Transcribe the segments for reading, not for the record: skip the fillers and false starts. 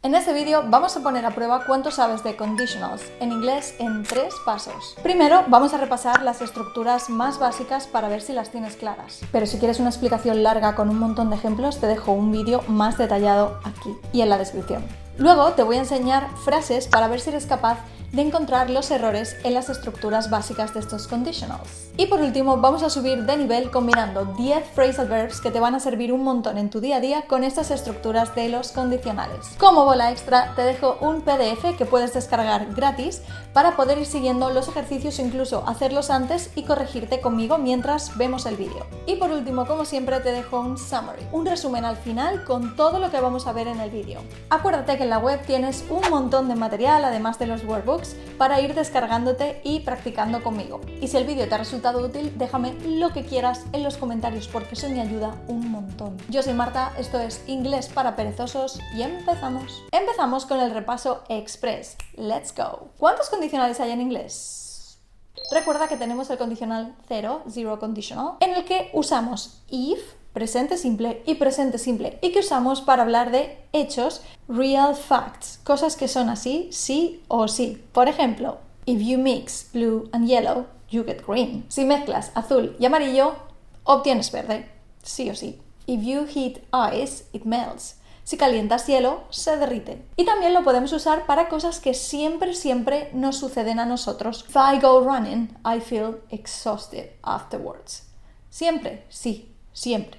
En este vídeo vamos a poner a prueba cuánto sabes de conditionals en inglés en 3 pasos. Primero vamos a repasar las estructuras más básicas para ver si las tienes claras. Pero si quieres una explicación larga con un montón de ejemplos, te dejo un vídeo más detallado aquí y en la descripción. Luego te voy a enseñar frases para ver si eres capaz de encontrar los errores en las estructuras básicas de estos conditionals. Y por último vamos a subir de nivel combinando 10 phrasal verbs que te van a servir un montón en tu día a día con estas estructuras de los condicionales. Como bola extra te dejo un PDF que puedes descargar gratis para poder ir siguiendo los ejercicios, incluso hacerlos antes y corregirte conmigo mientras vemos el vídeo. Y por último, como siempre, te dejo un summary, un resumen al final con todo lo que vamos a ver en el vídeo. Acuérdate que en la web tienes un montón de material, además de los workbooks, para ir descargándote y practicando conmigo. Y si el vídeo te ha resultado útil, déjame lo que quieras en los comentarios porque eso me ayuda un montón. Yo soy Marta, esto es Inglés para Perezosos y empezamos. Empezamos con el repaso express. Let's go. ¿Cuántos condicionales hay en inglés? Recuerda que tenemos el condicional 0, zero conditional, en el que usamos if, presente simple y presente simple, y que usamos para hablar de hechos, real facts, cosas que son así, sí o sí. Por ejemplo, if you mix blue and yellow, you get green. Si mezclas azul y amarillo, obtienes verde, sí o sí. If you heat ice, it melts. Si calientas hielo, se derrite. Y también lo podemos usar para cosas que siempre nos suceden a nosotros. If I go running, I feel exhausted afterwards. Siempre, sí, siempre.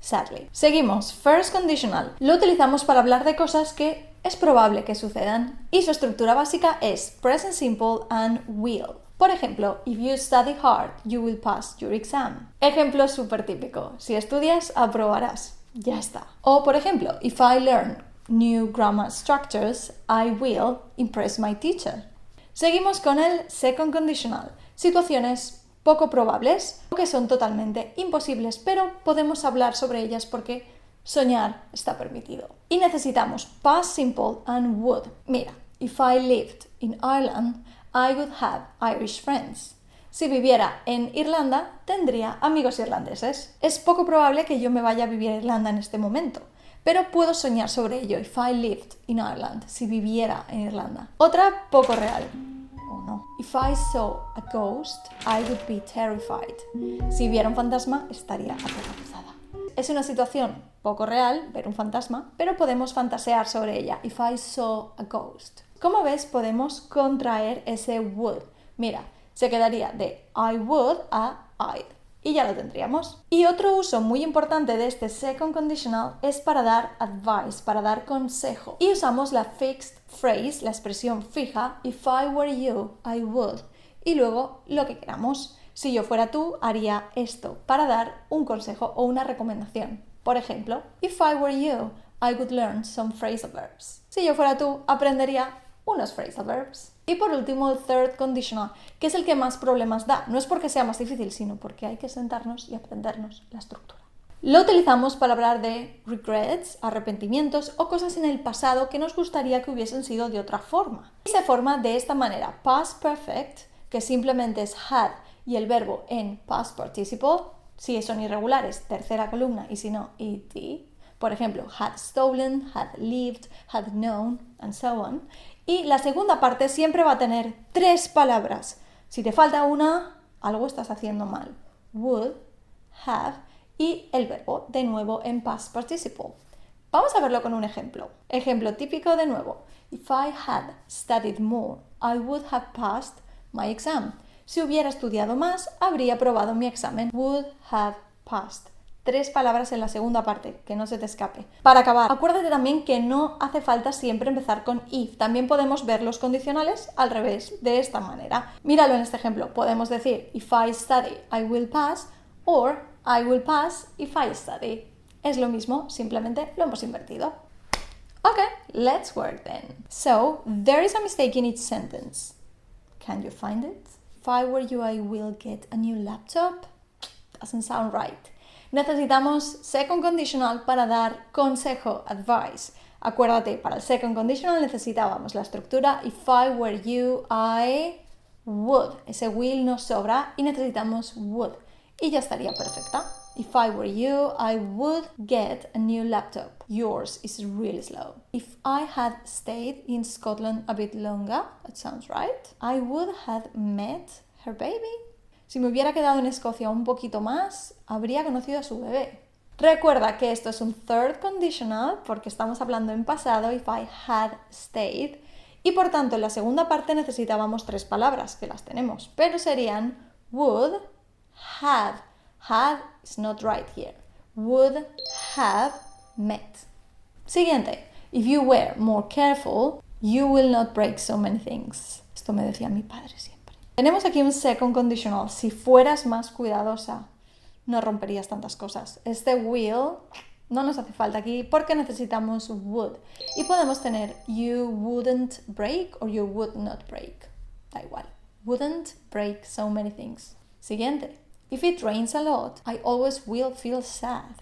Sadly. Seguimos. First conditional. Lo utilizamos para hablar de cosas que es probable que sucedan. Y su estructura básica es present simple and will. Por ejemplo, if you study hard, you will pass your exam. Ejemplo súper típico. Si estudias, aprobarás. Ya está. O por ejemplo, if I learn new grammar structures, I will impress my teacher. Seguimos con el second conditional. Situaciones poco probables o que son totalmente imposibles, pero podemos hablar sobre ellas porque soñar está permitido. Y necesitamos past simple and would. Mira, if I lived in Ireland, I would have Irish friends. Si viviera en Irlanda, tendría amigos irlandeses. Es poco probable que yo me vaya a vivir a Irlanda en este momento, pero puedo soñar sobre ello. If I lived in Ireland, si viviera en Irlanda. Otra poco real. No. If I saw a ghost, I would be terrified. Si viera un fantasma, estaría aterrorizada. Es una situación poco real ver un fantasma, pero podemos fantasear sobre ella. If I saw a ghost. Como ves, podemos contraer ese would. Mira, se quedaría de I would a I'd. Y ya lo tendríamos. Y otro uso muy importante de este second conditional es para dar advice, para dar consejo. Y usamos la fixed phrase, la expresión fija, if I were you, I would. Y luego lo que queramos. Si yo fuera tú, haría esto, para dar un consejo o una recomendación. Por ejemplo, if I were you, I would learn some phrasal verbs. Si yo fuera tú, aprendería unos phrasal verbs. Y por último, el third conditional, que es el que más problemas da. No es porque sea más difícil, sino porque hay que sentarnos y aprendernos la estructura. Lo utilizamos para hablar de regrets, arrepentimientos o cosas en el pasado que nos gustaría que hubiesen sido de otra forma. Y se forma de esta manera. Past perfect, que simplemente es had y el verbo en past participle, si son irregulares, tercera columna, y si no, ed. Por ejemplo, had stolen, had lived, had known, and so on. Y la segunda parte siempre va a tener 3 palabras. Si te falta una, algo estás haciendo mal. Would, have y el verbo de nuevo en past participle. Vamos a verlo con un ejemplo. Ejemplo típico de nuevo. If I had studied more, I would have passed my exam. Si hubiera estudiado más, habría aprobado mi examen. Would have passed. 3 palabras en la segunda parte, que no se te escape. Para acabar, acuérdate también que no hace falta siempre empezar con if. También podemos ver los condicionales al revés, de esta manera. Míralo en este ejemplo. Podemos decir, if I study, I will pass, or I will pass if I study. Es lo mismo, simplemente lo hemos invertido. Okay, let's work then. So, there is a mistake in each sentence. Can you find it? If I were you, I will get a new laptop. Doesn't sound right. Necesitamos second conditional para dar consejo, advice. Acuérdate, para el second conditional necesitábamos la estructura if I were you, I would. Ese will nos sobra y necesitamos would. Y ya estaría perfecta. If I were you, I would get a new laptop. Yours is really slow. If I had stayed in Scotland a bit longer, that sounds right, I would have met her baby. Si me hubiera quedado en Escocia un poquito más, habría conocido a su bebé. Recuerda que esto es un third conditional porque estamos hablando en pasado, if I had stayed, y por tanto en la segunda parte necesitábamos 3 palabras, que las tenemos, pero serían would, have. Had is not right here. Would have met. Siguiente. If you were more careful, you will not break so many things. Esto me decía mi padre siempre. Tenemos aquí un second conditional. Si fueras más cuidadosa, no romperías tantas cosas. Este will no nos hace falta aquí porque necesitamos would. Y podemos tener you wouldn't break o you would not break. Da igual. Wouldn't break so many things. Siguiente. If it rains a lot, I always will feel sad.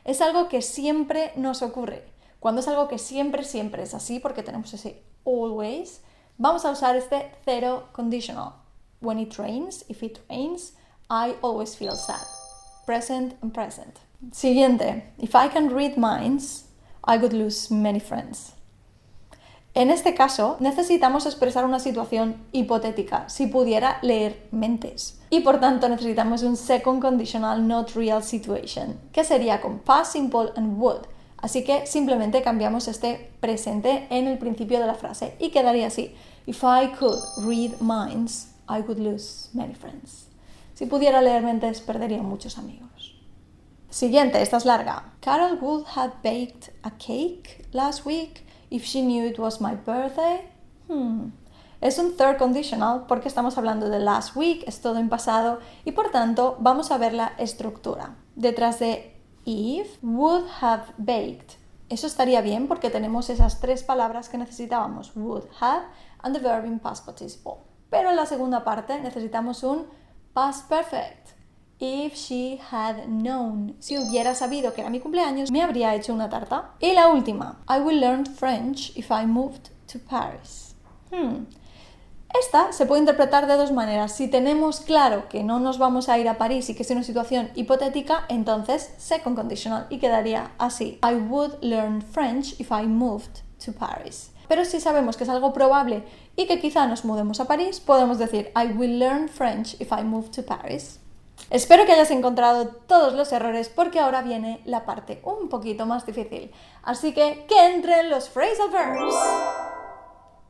Es algo que siempre nos ocurre. Cuando es algo que siempre es así, porque tenemos ese always, vamos a usar este zero conditional. When it rains, if it rains, I always feel sad. Present and present. Siguiente. If I can read minds, I would lose many friends. En este caso, necesitamos expresar una situación hipotética, si pudiera leer mentes. Y por tanto necesitamos un second conditional not real situation, que sería con past simple and would. Así que simplemente cambiamos este presente en el principio de la frase y quedaría así. If I could read minds, I would lose many friends. Si pudiera leer mentes, perdería muchos amigos. Siguiente, esta es larga. Carol would have baked a cake last week if she knew it was my birthday. Es un third conditional porque estamos hablando de last week, es todo en pasado y por tanto vamos a ver la estructura. Detrás de if, would have baked. Eso estaría bien porque tenemos esas 3 palabras que necesitábamos, would have and the verb in past participle. Pero en la segunda parte necesitamos un past perfect. If she had known. Si hubiera sabido que era mi cumpleaños, me habría hecho una tarta. Y la última. I will learn French if I moved to Paris. Esta se puede interpretar de 2 maneras. Si tenemos claro que no nos vamos a ir a París y que es una situación hipotética, entonces second conditional y quedaría así. I would learn French if I moved to Paris. Pero si sabemos que es algo probable y que quizá nos mudemos a París, podemos decir I will learn French if I move to Paris. Espero que hayas encontrado todos los errores porque ahora viene la parte un poquito más difícil. Así que entren los phrasal verbs.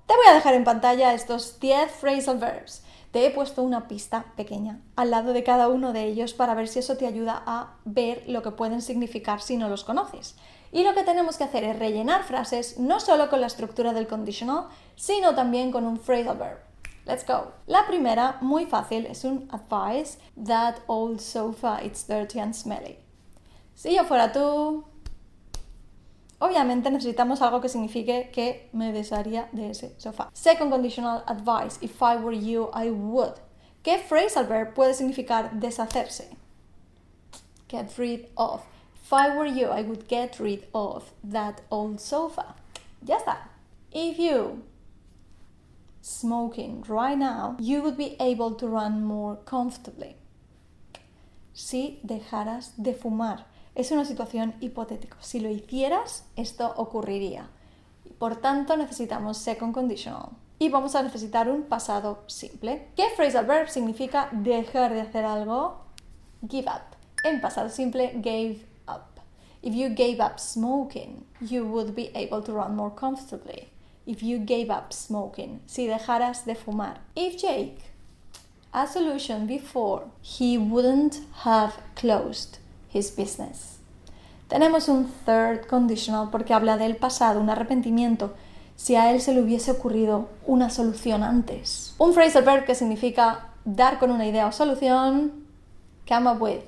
Te voy a dejar en pantalla estos 10 phrasal verbs. Te he puesto una pista pequeña al lado de cada uno de ellos para ver si eso te ayuda a ver lo que pueden significar si no los conoces. Y lo que tenemos que hacer es rellenar frases no solo con la estructura del conditional, sino también con un phrasal verb. Let's go. La primera, muy fácil, es un advice. That old sofa, it's dirty and smelly. Si yo fuera tú, obviamente necesitamos algo que signifique que me desharía de ese sofá. Second conditional advice. If I were you, I would. ¿Qué phrasal verb puede significar deshacerse? Get rid of. If I were you, I would get rid of that old sofa. Ya está. If you smoking right now, you would be able to run more comfortably. Si dejaras de fumar. Es una situación hipotética. Si lo hicieras, esto ocurriría. Por tanto, necesitamos second conditional. Y vamos a necesitar un pasado simple. ¿Qué phrasal verb significa dejar de hacer algo? Give up. En pasado simple, gave up. If you gave up smoking, you would be able to run more comfortably. If you gave up smoking, si dejaras de fumar. If Jake, a solution before, he wouldn't have closed his business. Tenemos un third conditional porque habla del pasado, un arrepentimiento, si a él se le hubiese ocurrido una solución antes. Un phrasal verb que significa dar con una idea o solución, come up with.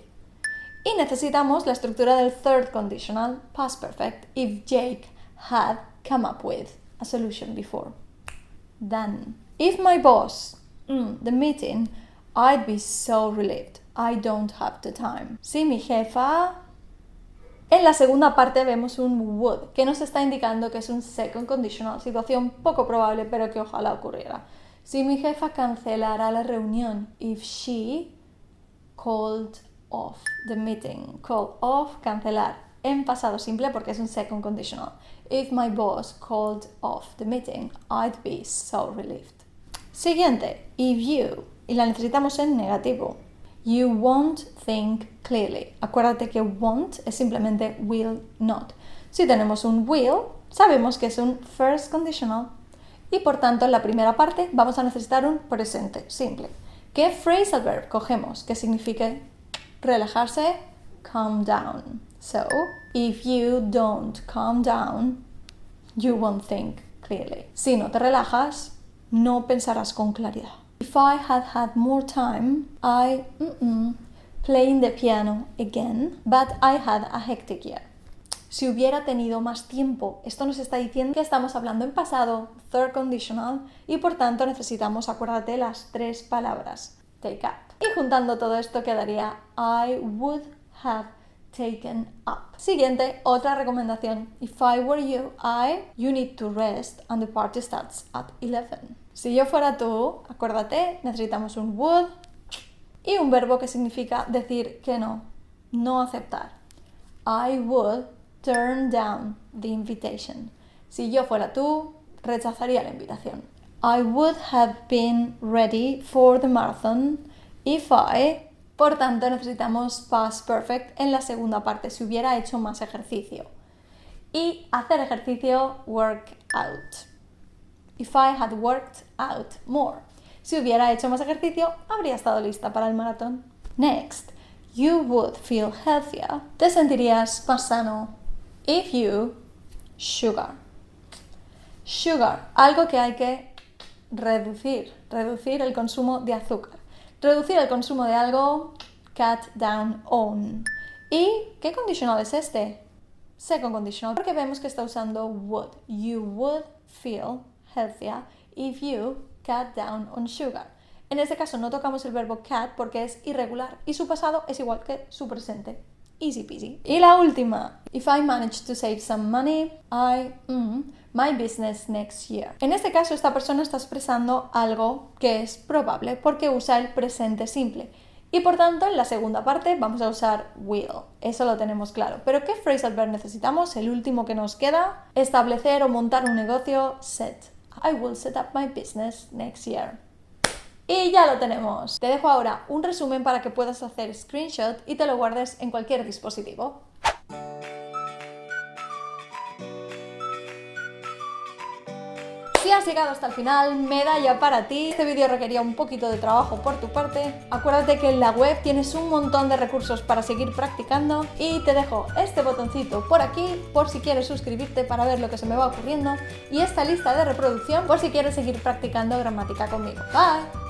Y necesitamos la estructura del third conditional, past perfect, if Jake had come up with a solution before. Done. If my boss, the meeting, I'd be so relieved. I don't have the time. Si mi jefa... En la segunda parte vemos un would, que nos está indicando que es un second conditional, situación poco probable pero que ojalá ocurriera. Si mi jefa cancelara la reunión, if she called off the meeting. Call off, cancelar. En pasado simple porque es un second conditional. If my boss called off the meeting, I'd be so relieved. Siguiente, if you, y la necesitamos en negativo. You won't think clearly. Acuérdate que won't es simplemente will not. Si tenemos un will, sabemos que es un first conditional y por tanto en la primera parte vamos a necesitar un presente simple. ¿Qué phrasal verb cogemos que signifique relajarse? Calm down. So, if you don't calm down, you won't think clearly. Si no te relajas, no pensarás con claridad. If I had had more time, playing the piano again, but I had a hectic year. Si hubiera tenido más tiempo, esto nos está diciendo que estamos hablando en pasado, third conditional, y por tanto necesitamos, acuérdate, las tres palabras, take up. Y juntando todo esto quedaría I would have taken up. Siguiente, otra recomendación. If I were you, you need to rest and the party starts at 11. Si yo fuera tú, acuérdate, necesitamos un would y un verbo que significa decir que no, no aceptar. I would turn down the invitation. Si yo fuera tú, rechazaría la invitación. I would have been ready for the marathon if I... Por tanto, necesitamos past perfect en la segunda parte, si hubiera hecho más ejercicio. Y hacer ejercicio, work out. If I had worked out more. Si hubiera hecho más ejercicio, habría estado lista para el maratón. Next, you would feel healthier. Te sentirías más sano if you sugar. Sugar, algo que hay que reducir el consumo de azúcar. Reducir el consumo de algo, cut down on. ¿Y qué conditional es este? Second conditional, porque vemos que está usando would. You would feel healthier if you cut down on sugar. En este caso no tocamos el verbo cut porque es irregular y su pasado es igual que su presente. Easy peasy. Y la última. If I manage to save some money, my business next year. En este caso esta persona está expresando algo que es probable porque usa el presente simple. Y por tanto en la segunda parte vamos a usar will. Eso lo tenemos claro. Pero ¿qué phrasal verb necesitamos? El último que nos queda. Establecer o montar un negocio. Set. I will set up my business next year. Y ya lo tenemos. Te dejo ahora un resumen para que puedas hacer screenshot y te lo guardes en cualquier dispositivo. Si has llegado hasta el final, medalla para ti. Este vídeo requería un poquito de trabajo por tu parte. Acuérdate que en la web tienes un montón de recursos para seguir practicando y te dejo este botoncito por aquí por si quieres suscribirte para ver lo que se me va ocurriendo y esta lista de reproducción por si quieres seguir practicando gramática conmigo. Bye.